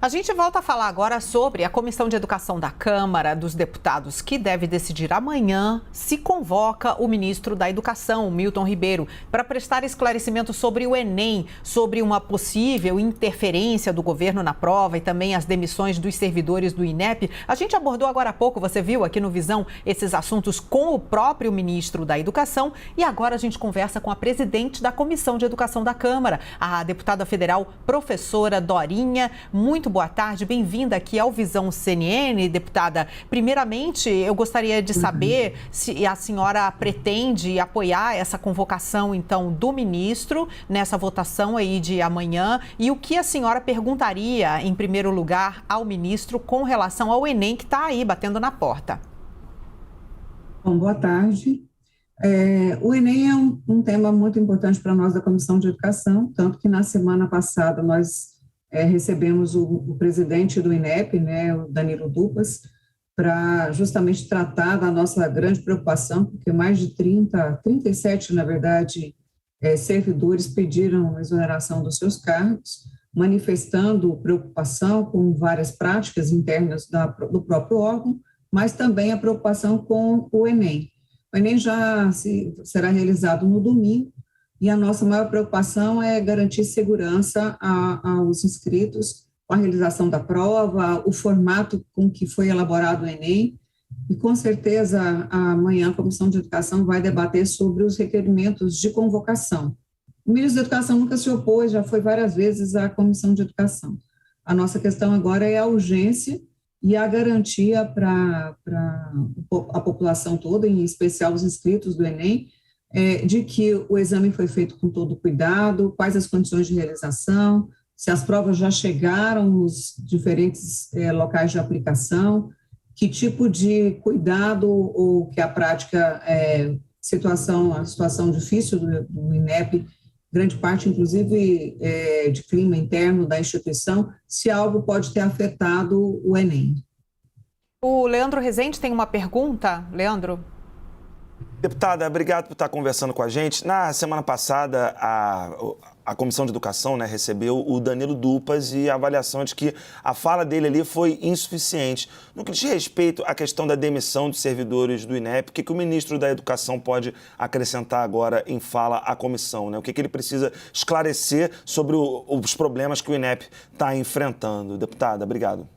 A gente volta a falar agora sobre a Comissão de Educação da Câmara dos Deputados, que deve decidir amanhã se convoca o ministro da Educação, Milton Ribeiro, para prestar esclarecimento sobre o Enem, sobre uma possível interferência do governo na prova e também as demissões dos servidores do INEP. A gente abordou agora há pouco, você viu aqui no Visão, esses assuntos com o próprio ministro da Educação e agora a gente conversa com a presidente da Comissão de Educação da Câmara, a deputada federal professora Dorinha. Muito boa tarde, bem-vinda aqui ao Visão CNN, deputada. Primeiramente, eu gostaria de saber se a senhora pretende apoiar essa convocação, então, do ministro nessa votação aí de amanhã e o que a senhora perguntaria, em primeiro lugar, ao ministro com relação ao Enem que está aí batendo na porta. Bom, boa tarde. O Enem é um tema muito importante para nós da Comissão de Educação, tanto que na semana passada nós recebemos o presidente do INEP, né, o Danilo Dupas, para justamente tratar da nossa grande preocupação, porque mais de 37, na verdade, servidores pediram a exoneração dos seus cargos, manifestando preocupação com várias práticas internas do próprio órgão, mas também a preocupação com o Enem. O Enem já será realizado no domingo, e a nossa maior preocupação é garantir segurança aos inscritos, com a realização da prova, o formato com que foi elaborado o Enem, e com certeza amanhã a Comissão de Educação vai debater sobre os requerimentos de convocação. O ministro da Educação nunca se opôs, já foi várias vezes à Comissão de Educação. A nossa questão agora é a urgência e a garantia para a população toda, em especial os inscritos do Enem, de que o exame foi feito com todo cuidado, quais as condições de realização, se as provas já chegaram nos diferentes locais de aplicação, que tipo de cuidado ou que a prática, a situação difícil do INEP, grande parte, inclusive, de clima interno da instituição, se algo pode ter afetado o Enem. O Leandro Rezende tem uma pergunta. Leandro? Deputada, obrigado por estar conversando com a gente. Na semana passada, a Comissão de Educação, né, recebeu o Danilo Dupas e a avaliação de que a fala dele ali foi insuficiente. No que diz respeito à questão da demissão dos servidores do INEP, o que o ministro da Educação pode acrescentar agora em fala à comissão, né? O que ele precisa esclarecer sobre os problemas que o INEP está enfrentando? Deputada, obrigado.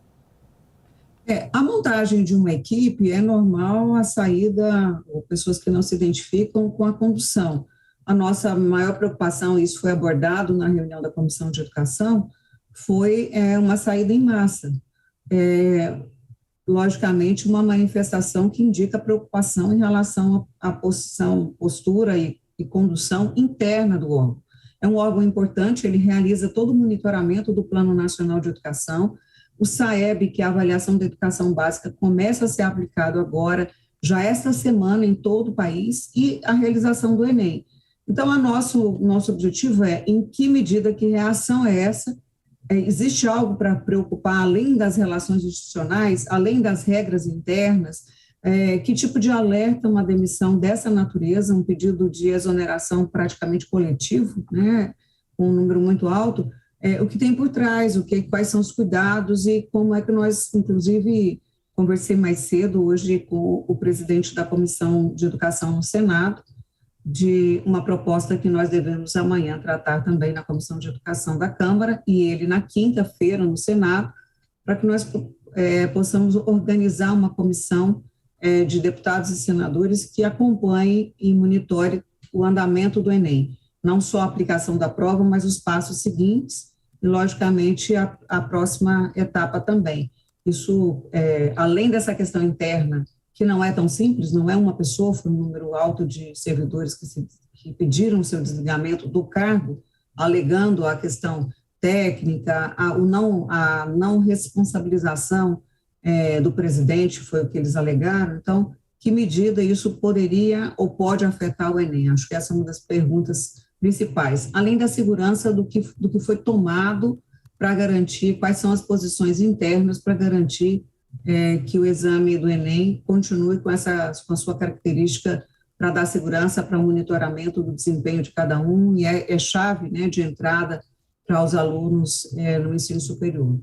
A montagem de uma equipe é normal a saída, ou pessoas que não se identificam com a condução. A nossa maior preocupação, e isso foi abordado na reunião da Comissão de Educação, foi uma saída em massa. Logicamente, uma manifestação que indica preocupação em relação à postura e condução interna do órgão. É um órgão importante, ele realiza todo o monitoramento do Plano Nacional de Educação. O SAEB, que é a avaliação da educação básica, começa a ser aplicado agora, já esta semana em todo o país, e a realização do Enem. Então, nosso objetivo é, em que medida, que reação é essa? Existe algo para preocupar, além das relações institucionais, além das regras internas? Que tipo de alerta uma demissão dessa natureza, um pedido de exoneração praticamente coletivo, né, com um número muito alto, o que tem por trás, quais são os cuidados e como é que nós, inclusive, conversei mais cedo hoje com o presidente da Comissão de Educação no Senado, de uma proposta que nós devemos amanhã tratar também na Comissão de Educação da Câmara e ele na quinta-feira no Senado, para que nós possamos organizar uma comissão de deputados e senadores que acompanhe e monitore o andamento do Enem, não só a aplicação da prova, mas os passos seguintes e, logicamente, a próxima etapa também. Isso, além dessa questão interna, que não é tão simples, não é uma pessoa, foi um número alto de servidores que pediram seu desligamento do cargo, alegando a questão técnica, a não responsabilização do presidente, foi o que eles alegaram. Então, que medida isso poderia ou pode afetar o Enem? Acho que essa é uma das perguntas principais, além da segurança do que foi tomado para garantir, quais são as posições internas para garantir que o exame do Enem continue com a sua característica para dar segurança para o monitoramento do desempenho de cada um, e é chave, né, de entrada para os alunos no ensino superior.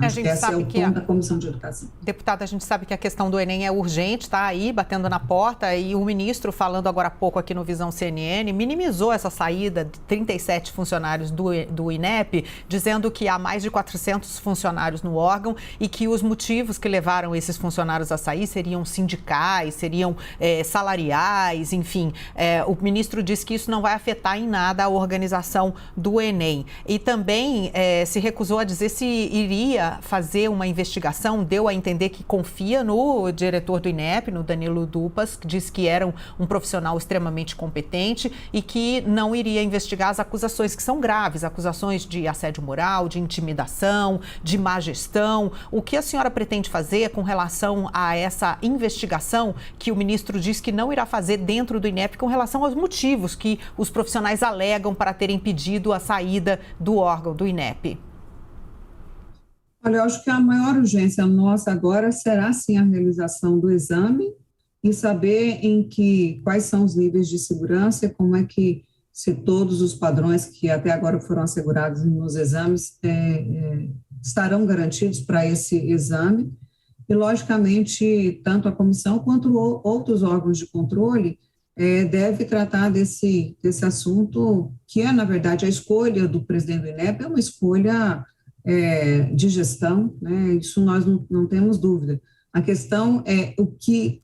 Acho que esse é o ponto da Comissão de Educação. Deputada, a gente sabe que a questão do Enem é urgente, está aí batendo na porta, e o ministro, falando agora há pouco aqui no Visão CNN, minimizou essa saída de 37 funcionários do INEP, dizendo que há mais de 400 funcionários no órgão e que os motivos que levaram esses funcionários a sair seriam sindicais, seriam salariais, enfim. O ministro disse que isso não vai afetar em nada a organização do Enem. E também se recusou a dizer se iria fazer uma investigação, deu a entender que confia no diretor do INEP, no Danilo Dupas, que disse que era um profissional extremamente competente e que não iria investigar as acusações que são graves, acusações de assédio moral, de intimidação, de má gestão. O que a senhora pretende fazer com relação a essa investigação que o ministro diz que não irá fazer dentro do INEP com relação aos motivos que os profissionais alegam para terem pedido a saída do órgão, do INEP? Olha, eu acho que a maior urgência nossa agora será, sim, a realização do exame e saber quais são os níveis de segurança e como é que, se todos os padrões que até agora foram assegurados nos exames estarão garantidos para esse exame. E, logicamente, tanto a comissão quanto outros órgãos de controle deve tratar desse assunto, que é, na verdade, a escolha do presidente do INEP é uma escolha de gestão, né? Isso nós não temos dúvida. A questão é o que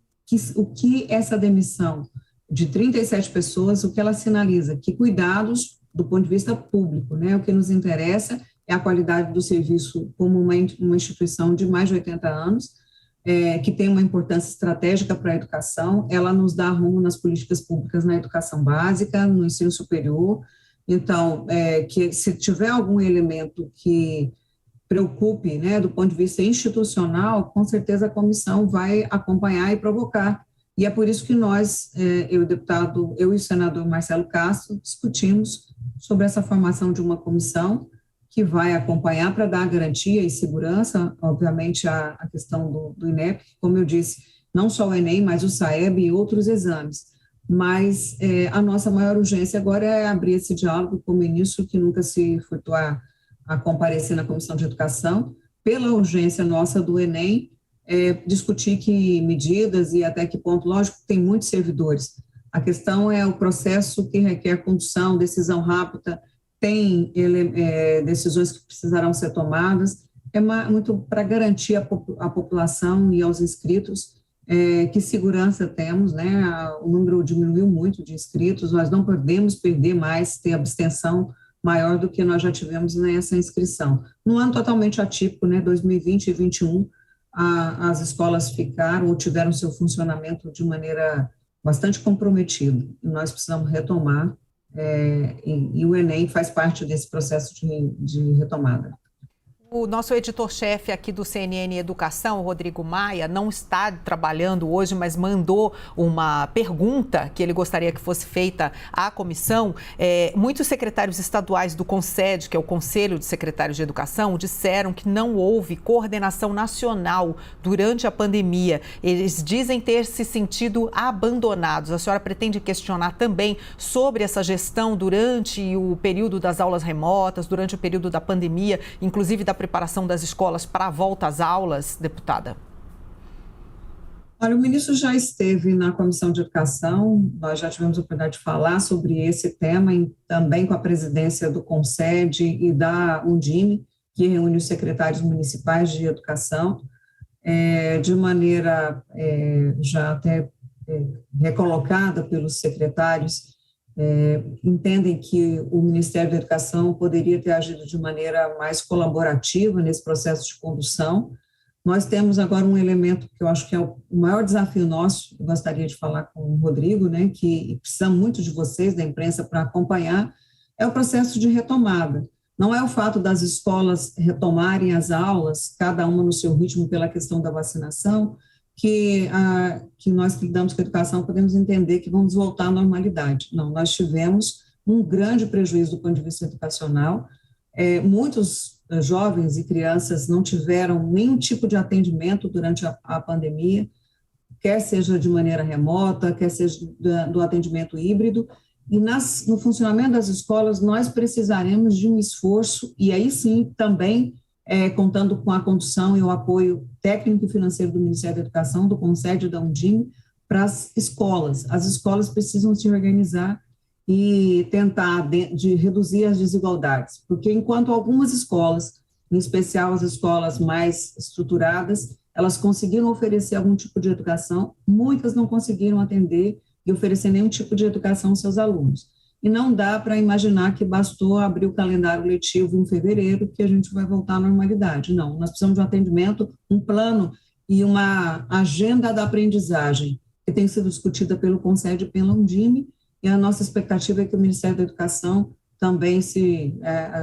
essa demissão de 37 pessoas, o que ela sinaliza? Que cuidados do ponto de vista público, né? O que nos interessa é a qualidade do serviço como uma instituição de mais de 80 anos, que tem uma importância estratégica para a educação, ela nos dá rumo nas políticas públicas na educação básica, no ensino superior. Então, que se tiver algum elemento que preocupe, né, do ponto de vista institucional, com certeza a comissão vai acompanhar e provocar. E é por isso que nós, eu e o senador Marcelo Castro, discutimos sobre essa formação de uma comissão que vai acompanhar para dar garantia e segurança, obviamente, a questão do INEP, como eu disse, não só o Enem, mas o SAEB e outros exames. Mas a nossa maior urgência agora é abrir esse diálogo com o ministro, que nunca se furtou a comparecer na Comissão de Educação, pela urgência nossa do Enem, discutir que medidas e até que ponto, lógico, tem muitos servidores. A questão é o processo que requer condução, decisão rápida, tem decisões que precisarão ser tomadas, muito para garantir a população e aos inscritos que segurança temos, né? O número diminuiu muito de inscritos, nós não podemos perder mais, ter abstenção maior do que nós já tivemos nessa inscrição. Num ano totalmente atípico, né? 2020 e 2021, as escolas ficaram ou tiveram seu funcionamento de maneira bastante comprometida. Nós precisamos retomar, e o Enem faz parte desse processo de retomada. O nosso editor-chefe aqui do CNN Educação, Rodrigo Maia, não está trabalhando hoje, mas mandou uma pergunta que ele gostaria que fosse feita à comissão. Muitos secretários estaduais do CONSED, que é o Conselho de Secretários de Educação, disseram que não houve coordenação nacional durante a pandemia. Eles dizem ter se sentido abandonados. A senhora pretende questionar também sobre essa gestão durante o período das aulas remotas, durante o período da pandemia, inclusive da preparação das escolas para a volta às aulas, deputada? Olha, o ministro já esteve na Comissão de Educação, nós já tivemos a oportunidade de falar sobre esse tema, também com a presidência do CONSED e da Undime, que reúne os secretários municipais de educação, de maneira já até recolocada pelos secretários, entendem que o Ministério da Educação poderia ter agido de maneira mais colaborativa nesse processo de condução. Nós temos agora um elemento que eu acho que é o maior desafio nosso, eu gostaria de falar com o Rodrigo, né, que precisamos muito de vocês, da imprensa, para acompanhar, é o processo de retomada. Não é o fato das escolas retomarem as aulas, cada uma no seu ritmo pela questão da vacinação, que nós que lidamos com a educação podemos entender que vamos voltar à normalidade. Não, nós tivemos um grande prejuízo do ponto de vista educacional, muitos jovens e crianças não tiveram nenhum tipo de atendimento durante a pandemia, quer seja de maneira remota, quer seja do atendimento híbrido, e no funcionamento das escolas nós precisaremos de um esforço, e aí sim também contando com a condução e o apoio técnico e financeiro do Ministério da Educação, do Conselho da Undime, para as escolas. As escolas precisam se organizar e tentar de reduzir as desigualdades, porque enquanto algumas escolas, em especial as escolas mais estruturadas, elas conseguiram oferecer algum tipo de educação, muitas não conseguiram atender e oferecer nenhum tipo de educação aos seus alunos. E não dá para imaginar que bastou abrir o calendário letivo em fevereiro que a gente vai voltar à normalidade. Não, nós precisamos de um atendimento, um plano e uma agenda da aprendizagem que tem sido discutida pelo Conselho e pela Undime, e a nossa expectativa é que o Ministério da Educação também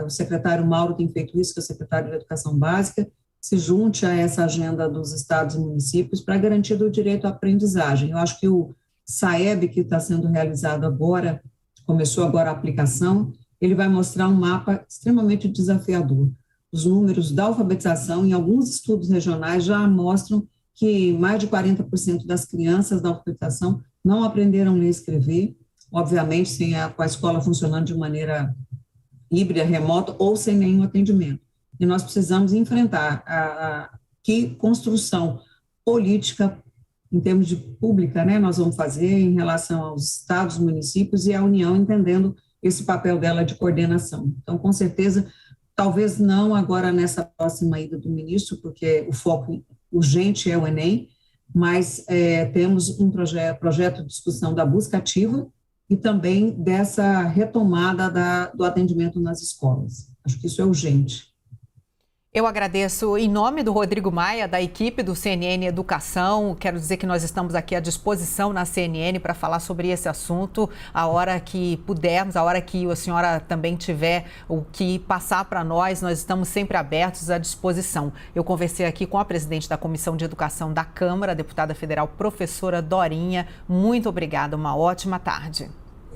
o secretário Mauro tem feito isso, que é o secretário da Educação Básica, se junte a essa agenda dos estados e municípios para garantir o direito à aprendizagem. Eu acho que o SAEB, que está sendo realizado agora, começou agora a aplicação, ele vai mostrar um mapa extremamente desafiador. Os números da alfabetização, em alguns estudos regionais, já mostram que mais de 40% das crianças da alfabetização não aprenderam a ler e escrever, obviamente com a escola funcionando de maneira híbrida, remota ou sem nenhum atendimento. E nós precisamos enfrentar que construção política, em termos de pública, né, nós vamos fazer em relação aos estados, municípios e à União, entendendo esse papel dela de coordenação. Então, com certeza, talvez não agora nessa próxima ida do ministro, porque o foco urgente é o Enem, mas temos um projeto de discussão da busca ativa e também dessa retomada do atendimento nas escolas. Acho que isso é urgente. Eu agradeço em nome do Rodrigo Maia, da equipe do CNN Educação. Quero dizer que nós estamos aqui à disposição na CNN para falar sobre esse assunto a hora que pudermos, a hora que a senhora também tiver o que passar para nós estamos sempre abertos à disposição. Eu conversei aqui com a presidente da Comissão de Educação da Câmara, a deputada federal professora Dorinha. Muito obrigada, uma ótima tarde.